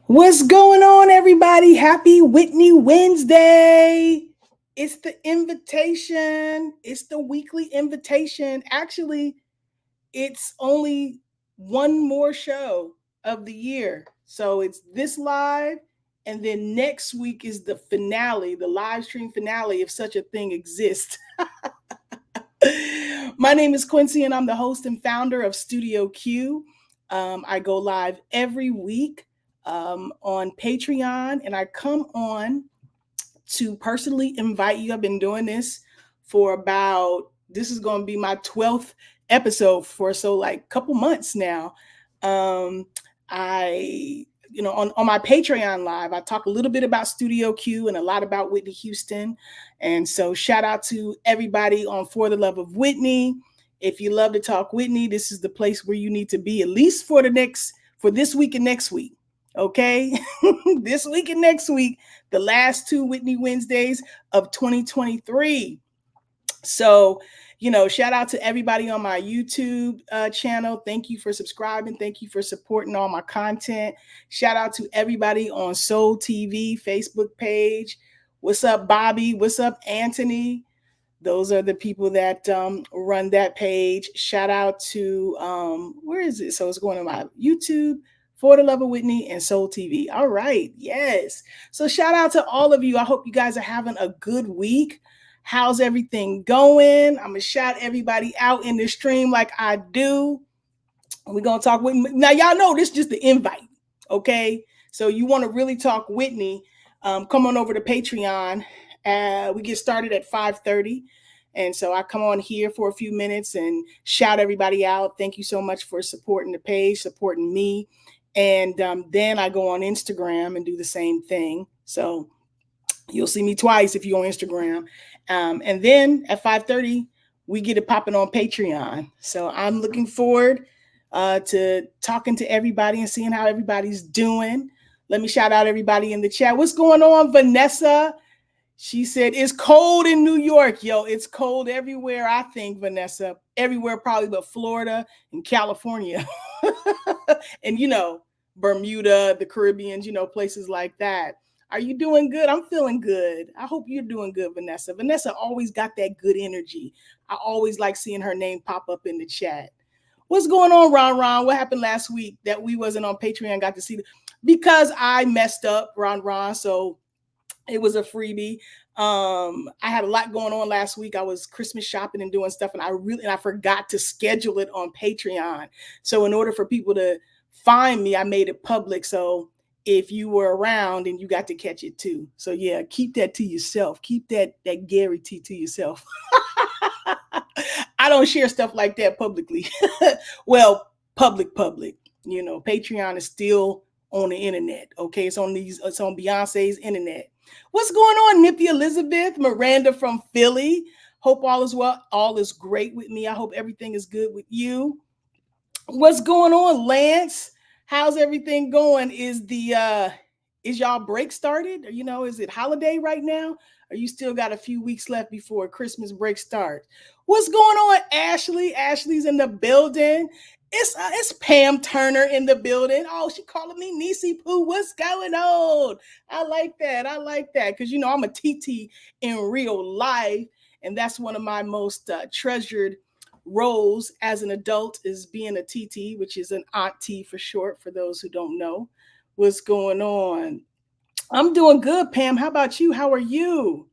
What's going on, everybody? Happy Whitney Wednesday. It's the invitation. It's the weekly invitation. Actually, it's only one more show of the year. So it's this live, and then next week is the finale, the live stream finale, if such a thing exists. My name is Quincy, and I'm the host and founder of Studio Q. I go live every week on Patreon, and I come on to personally invite you. I've been doing this for this is going to be my 12th episode for like a couple months now. Um, I, on my Patreon live, I talk a little bit about Studio Q and a lot about Whitney Houston. And so shout out to everybody on For the Love of Whitney. If you love to talk Whitney, this is the place where you need to be, at least for this week and next week. Okay. This week and next week, the last two Whitney Wednesdays of 2023. So, shout out to everybody on my YouTube channel. Thank you for subscribing. Thank you for supporting all my content. Shout out to everybody on Soul TV Facebook page. What's up, Bobby? What's up, Anthony? Those are the people that run that page. Shout out to, where is it? So it's going to my YouTube, For the Love of Whitney, and Soul TV. All right. Yes. So shout out to all of you. I hope you guys are having a good week. How's everything going? I'm going to shout everybody out in the stream like I do. We're going to talk with me. Now, y'all know this is just the invite. Okay. So you want to really talk Whitney, come on over to Patreon. We get started at 5:30. And so I come on here for a few minutes and shout everybody out. Thank you so much for supporting the page, supporting me. And then I go on Instagram and do the same thing. So you'll see me twice if you're on Instagram. And then at 5:30, we get it popping on Patreon. So I'm looking forward to talking to everybody and seeing how everybody's doing. Let me shout out everybody in the chat. What's going on, Vanessa? She said, it's cold in New York. Yo, it's cold everywhere, I think, Vanessa. Everywhere probably but Florida and California. And, Bermuda, the Caribbean, places like that. Are you doing good? I'm feeling good. I hope you're doing good, Vanessa. Vanessa always got that good energy. I always like seeing her name pop up in the chat. What's going on, Ron? What happened last week that we wasn't on Patreon? Got to see because I messed up, Ron. So it was a freebie. I had a lot going on last week. I was Christmas shopping and doing stuff, and I forgot to schedule it on Patreon. So in order for people to find me, I made it public. So if you were around and you got to catch it too. So yeah, keep that to yourself. Keep that Gary T to yourself. I don't share stuff like that publicly. Well, public. Patreon is still on the internet. Okay, it's on Beyonce's internet. What's going on, Nippy Elizabeth? Miranda from Philly. Hope all is well. All is great with me. I hope everything is good with you. What's going on, Lance? How's everything going? Is y'all break started? Is it holiday right now? Or you still got a few weeks left before Christmas break starts? What's going on, Ashley? Ashley's in the building. It's Pam Turner in the building. Oh, she calling me Niecy Pooh. What's going on? I like that. Because, I'm a TT in real life. And that's one of my most treasured roles as an adult is being a TT, which is an auntie for short, for those who don't know. What's going on? I'm doing good, Pam. How about you? How are you?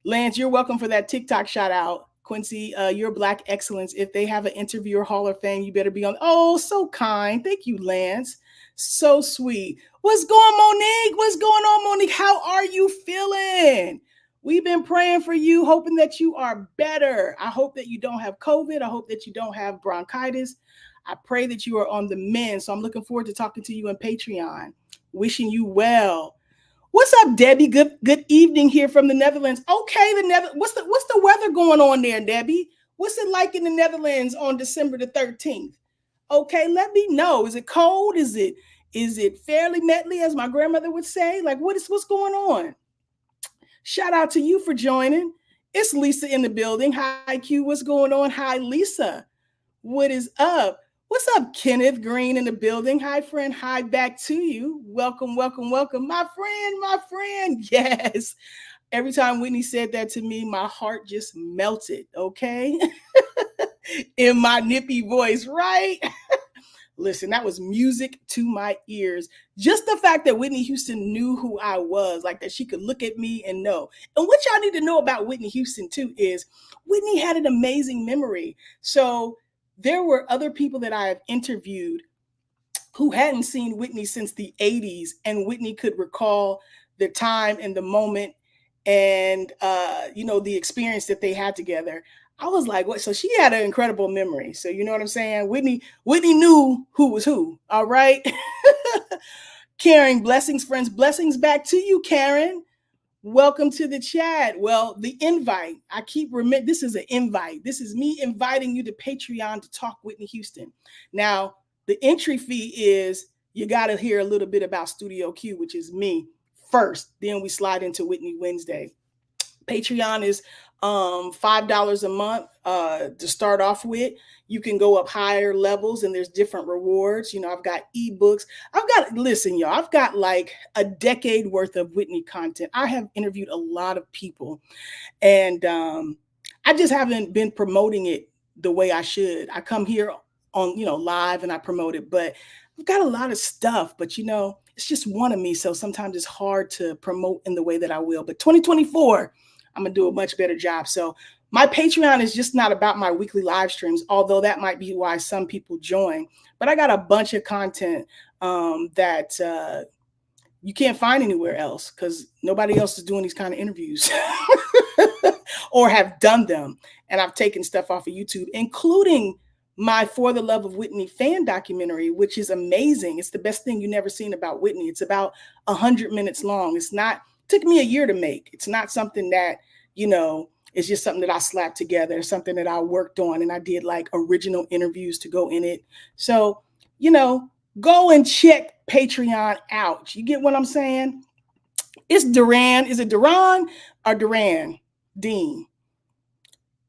Lance, you're welcome for that TikTok shout out. Quincy, you're Black excellence. If they have an interviewer Hall of Fame, you better be on. Oh, so kind. Thank you, Lance. So sweet. What's going on, Monique? What's going on, Monique? How are you feeling? We've been praying for you, hoping that you are better. I hope that you don't have COVID. I hope that you don't have bronchitis. I pray that you are on the mend. So I'm looking forward to talking to you on Patreon. Wishing you well. What's up, Debbie? Good evening here from the Netherlands. Okay, what's the weather going on there, Debbie? What's it like in the Netherlands on December the 13th? Okay, let me know. Is it cold? Is it fairly metly, as my grandmother would say? Like, what's going on? Shout out to you for joining. It's Lisa in the building. Hi, Q. What's going on? Hi, Lisa. What is up? What's up, Kenneth Green in the building? Hi, friend. Hi, back to you. Welcome, welcome, welcome. My friend, my friend. Yes. Every time Whitney said that to me, my heart just melted, okay? In my nippy voice, right? Listen, that was music to my ears. Just the fact that Whitney Houston knew who I was, like that she could look at me and know. And what y'all need to know about Whitney Houston, too, is Whitney had an amazing memory. So there were other people that I have interviewed who hadn't seen Whitney since the 80s, and Whitney could recall the time and the moment and the experience that they had together. I was like, what? So she had an incredible memory. So you know what I'm saying? Whitney knew who was who. All right. Karen, blessings, friends, blessings back to you, Karen. Welcome to the chat. Well, the invite, I keep remembering, this is an invite. This is me inviting you to Patreon to talk Whitney Houston. Now, the entry fee is you got to hear a little bit about Studio Q, which is me first. Then we slide into Whitney Wednesday. Patreon is $5 a month to start off with. You can go up higher levels and there's different rewards. You know, I've got ebooks. Listen, y'all, I've got like a decade worth of Whitney content. I have interviewed a lot of people and I just haven't been promoting it the way I should. I come here on, live and I promote it, but I've got a lot of stuff, but it's just one of me. So sometimes it's hard to promote in the way that I will. But 2024, I'm going to do a much better job. So my Patreon is just not about my weekly live streams, although that might be why some people join. But I got a bunch of content that you can't find anywhere else because nobody else is doing these kind of interviews or have done them. And I've taken stuff off of YouTube, including my For the Love of Whitney fan documentary, which is amazing. It's the best thing you've never seen about Whitney. It's about 100 minutes long. Took me a year to make. It's not something that, it's just something that I slapped together, something that I worked on, and I did like original interviews to go in it. So, go and check Patreon out. You get what I'm saying? It's Duran. Is it Duran or Duran? Dean.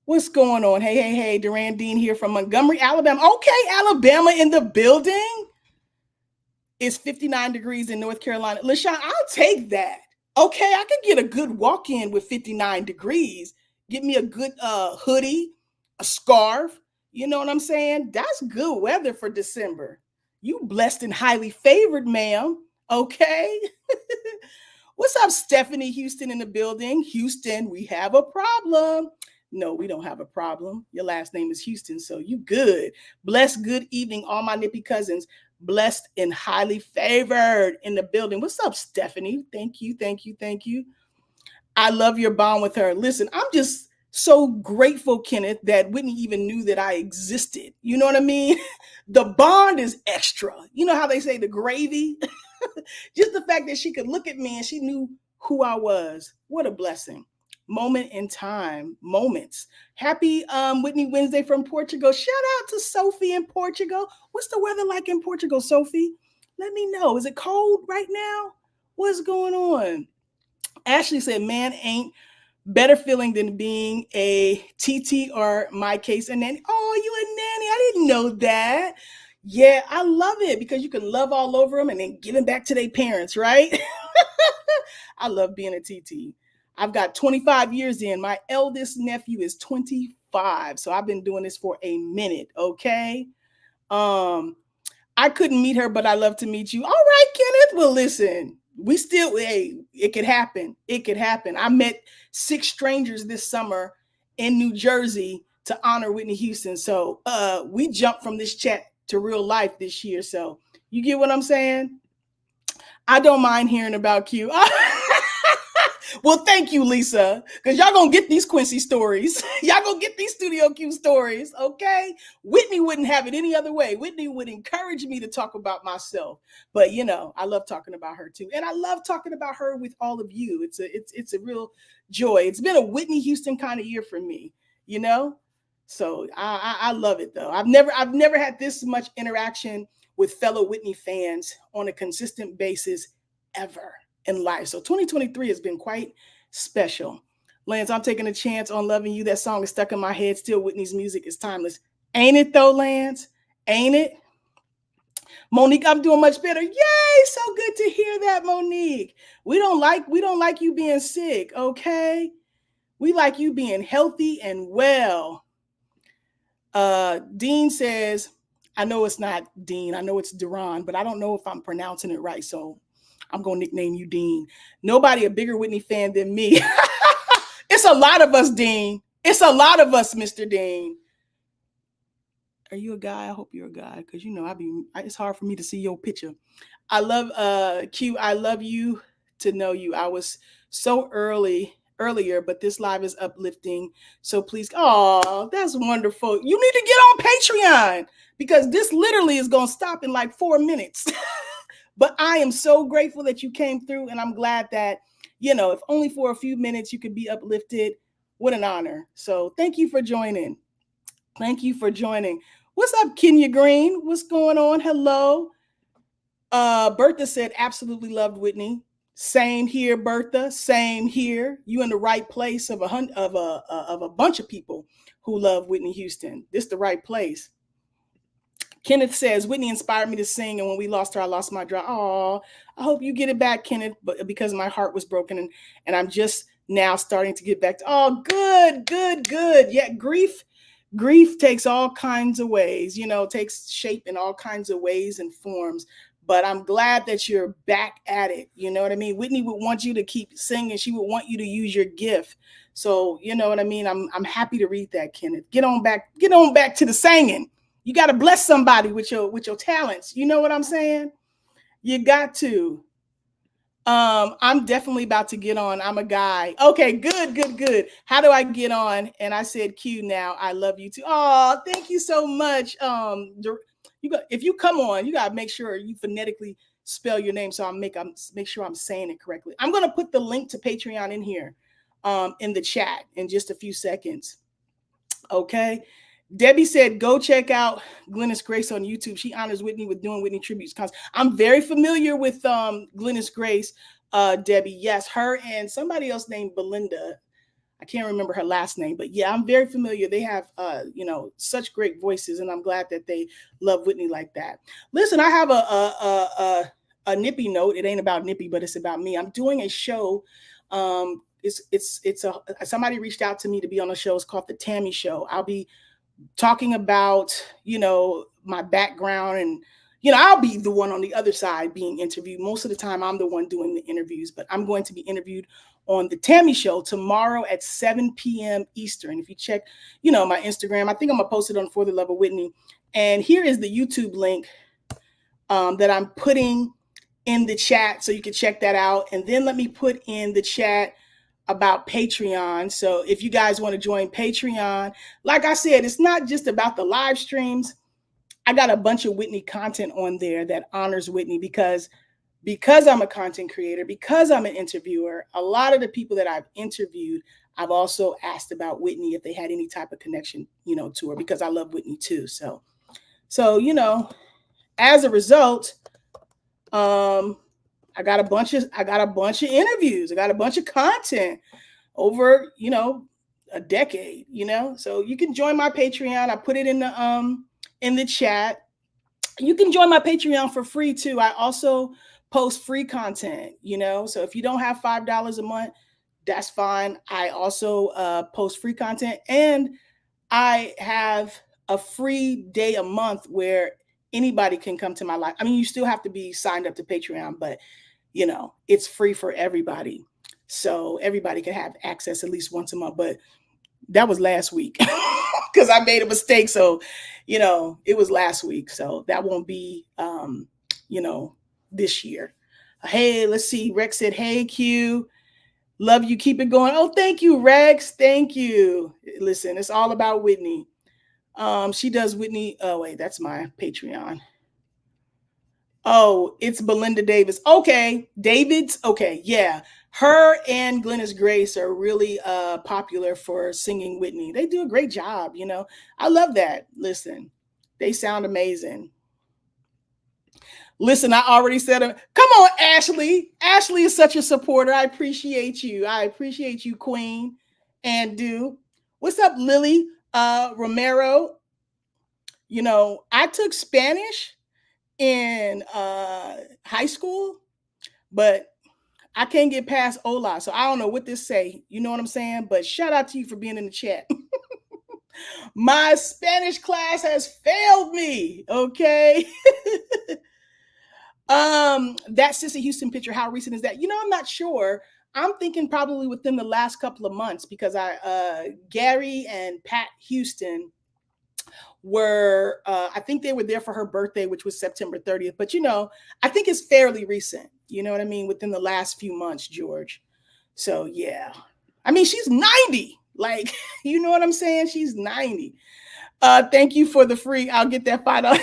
What's going on? Hey, Duran Dean here from Montgomery, Alabama. Okay, Alabama in the building. It's 59 degrees in North Carolina. LaShawn, I'll take that. Okay, I could get a good walk-in with 59 degrees. Get me a good hoodie, a scarf. You know what I'm saying? That's good weather for December. You blessed and highly favored, ma'am. Okay. What's up, Stephanie Houston in the building? Houston, we have a problem. No, we don't have a problem. Your last name is Houston, so you good. Blessed, good evening, all my nippy cousins. Blessed and highly favored in the building. What's up, Stephanie? Thank you, thank you, thank you. I love your bond with her. Listen, I'm just so grateful, Kenneth, that Whitney even knew that I existed. You know what I mean? The bond is extra. You know how they say the gravy? Just the fact that she could look at me and she knew who I was. What a blessing. Moment in time, moments. Happy Whitney Wednesday from Portugal. Shout out to Sophie in Portugal. What's the weather like in Portugal, Sophie? Let me know. Is it cold right now? What's going on? Ashley said, man, ain't better feeling than being a TT or my case a nanny. Oh, you a nanny? I didn't know that. Yeah, I love it because you can love all over them and then give them back to their parents, right? I love being a TT. I've got 25 years in. My eldest nephew is 25. So I've been doing this for a minute, okay? I couldn't meet her, but I love to meet you. All right, Kenneth. Well, listen, it could happen. It could happen. I met 6 strangers this summer in New Jersey to honor Whitney Houston. So we jumped from this chat to real life this year. So you get what I'm saying? I don't mind hearing about Q. Well, thank you, Lisa, because y'all gonna get these Quincy stories. Y'all gonna get these Studio Q stories, okay? Whitney wouldn't have it any other way. Whitney would encourage me to talk about myself, but I love talking about her too, and I love talking about her with all of you. It's a real joy. It's been a Whitney Houston kind of year for me, So I love it though. I've never had this much interaction with fellow Whitney fans on a consistent basis ever in life. So 2023 has been quite special. Lance, I'm taking a chance on loving you. That song is stuck in my head. Still, Whitney's music is timeless. Ain't it though, Lance? Ain't it? Monique, I'm doing much better. Yay! So good to hear that, Monique. We don't like you being sick, okay? We like you being healthy and well. Dean says, I know it's not Dean, I know it's Duran, but I don't know if I'm pronouncing it right, so I'm gonna nickname you Dean. Nobody a bigger Whitney fan than me. It's a lot of us, Dean. It's a lot of us, Mr. Dean. Are you a guy? I hope you're a guy, because it's hard for me to see your picture. I love Q. I love you to know you. I was so earlier, but this live is uplifting. So please, oh, that's wonderful. You need to get on Patreon because this literally is gonna stop in like 4 minutes. But I am so grateful that you came through, and I'm glad that, if only for a few minutes you could be uplifted. What an honor. So thank you for joining. Thank you for joining. What's up, Kenya Green? What's going on? Hello. Bertha said, absolutely loved Whitney. Same here, Bertha. Same here. You in the right place of a bunch of people who love Whitney Houston. This the right place. Kenneth says, Whitney inspired me to sing, and when we lost her, I lost my drive. Oh, I hope you get it back, Kenneth, but because my heart was broken, and I'm just now starting to get back to, oh, good. Yeah, grief takes all kinds of ways, takes shape in all kinds of ways and forms. But I'm glad that you're back at it. You know what I mean? Whitney would want you to keep singing. She would want you to use your gift. So, you know what I mean? I'm happy to read that, Kenneth. Get on back to the singing. You got to bless somebody with your talents. You know what I'm saying? You got to. I'm definitely about to get on. I'm a guy. Okay, good. How do I get on? And I said, Q now. I love you too. Oh, thank you so much. If you come on, you got to make sure you phonetically spell your name so I make sure I'm saying it correctly. I'm going to put the link to Patreon in here in the chat in just a few seconds. Okay. Debbie said, go check out Glennis Grace on YouTube. She honors Whitney with doing Whitney tributes. I'm very familiar with Glennis Grace, Debbie. Yes, her and somebody else named Belinda. I can't remember her last name, but yeah, I'm very familiar. They have, such great voices, and I'm glad that they love Whitney like that. Listen, I have a nippy note. It ain't about Nippy, but it's about me. I'm doing a show. Somebody reached out to me to be on a show. It's called The Tammy Show. I'll be talking about, my background, and, I'll be the one on the other side being interviewed. Most of the time, I'm the one doing the interviews, but I'm going to be interviewed on The Tammy Show tomorrow at 7 p.m. Eastern. If you check, my Instagram, I think I'm going to post it on For the Love of Whitney. And here is the YouTube link that I'm putting in the chat, so you can check that out. And then let me put in the chat about Patreon. So if you guys want to join Patreon, like I said, it's not just about the live streams. I got a bunch of Whitney content on there that honors Whitney because I'm a content creator, because I'm an interviewer. A lot of the people that I've interviewed, I've also asked about Whitney if they had any type of connection, to her, because I love Whitney too. So as a result, I got a bunch of interviews. I got a bunch of content over, a decade, So you can join my Patreon. I put it in the chat. You can join my Patreon for free too. I also post free content, So if you don't have $5 a month, that's fine. I also post free content, and I have a free day a month where anybody can come to my live. I mean, you still have to be signed up to Patreon, but it's free for everybody. So everybody can have access at least once a month. But that was last week because I made a mistake. So, it was last week. So that won't be, this year. Hey, let's see. Rex said, hey, Q. Love you. Keep it going. Oh, thank you, Rex. Thank you. Listen, it's all about Whitney. She does Whitney. Oh, wait, that's my Patreon. Oh, it's Belinda Davis. Okay. David's. Okay. Yeah. Her and Glennis Grace are really popular for singing Whitney. They do a great job. I love that. Listen, they sound amazing. Listen, I already said it. Come on, Ashley. Ashley is such a supporter. I appreciate you. Queen. And do. What's up, Lily Romero? You know, I took Spanish in high school, but I can't get past hola. So I don't know what this say. You know what I'm saying? But shout out to you for being in the chat. My Spanish class has failed me. Okay. That Sissy Houston picture, how recent is that? You know, I'm not sure. I'm thinking probably within the last couple of months because Gary and Pat Houston were I think they were there for her birthday, which was September 30th. But you know, I think it's fairly recent. You know what I mean? Within the last few months, George. So yeah. I mean, she's 90. Like, you know what I'm saying? She's 90. Thank you for the free. I'll get that $5.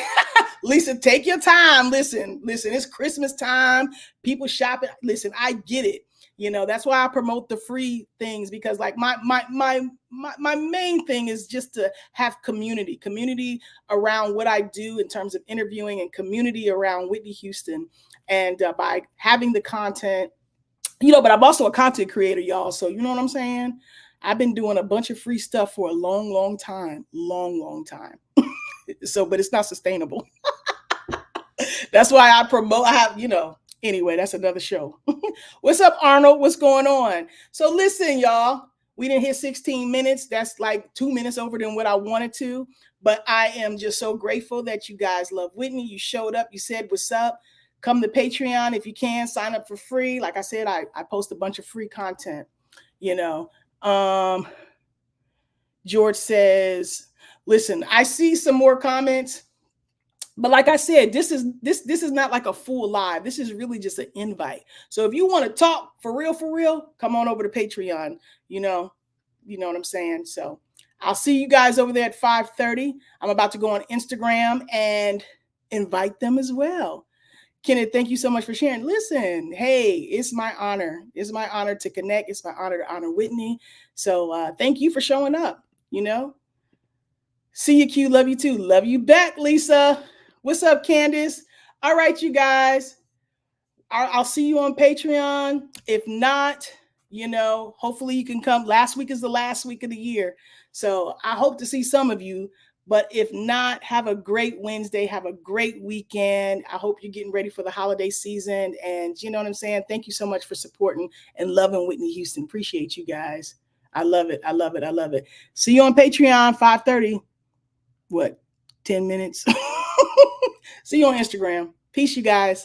Lisa, take your time. Listen, it's Christmas time. People shopping. Listen, I get it. You know, that's why I promote the free things, because like my main thing is just to have community around what I do in terms of interviewing, and community around Whitney Houston. And by having the content, you know, but I'm also a content creator, y'all. So you know what I'm saying? I've been doing a bunch of free stuff for a long time. So, but it's not sustainable. That's why I promote. I have, you know, anyway, that's another show. What's up, Arnold? What's going on? So listen, y'all, we didn't hit 16 minutes. That's like 2 minutes over than what I wanted to. But I am just so grateful that you guys love Whitney. You showed up. You said, what's up? Come to Patreon if you can. Sign up for free. Like I said, I post a bunch of free content, you know. George says, listen, I see some more comments. But like I said, this is not like a full live. This is really just an invite. So if you want to talk for real, come on over to Patreon. You know what I'm saying? So I'll see you guys over there at 5:30. I'm about to go on Instagram and invite them as well. Kenneth, thank you so much for sharing. Listen, hey, it's my honor. It's my honor to connect. It's my honor to honor Whitney. So thank you for showing up, you know. See you, Q. Love you too. Love you back, Lisa. What's up, Candace? All right, you guys. I'll see you on Patreon. If not, you know, hopefully you can come. Last week is the last week of the year. So I hope to see some of you. But if not, have a great Wednesday. Have a great weekend. I hope you're getting ready for the holiday season. And you know what I'm saying? Thank you so much for supporting and loving Whitney Houston. Appreciate you guys. I love it. I love it. I love it. See you on Patreon, 5:30. What? 10 minutes? See you on Instagram. Peace, you guys.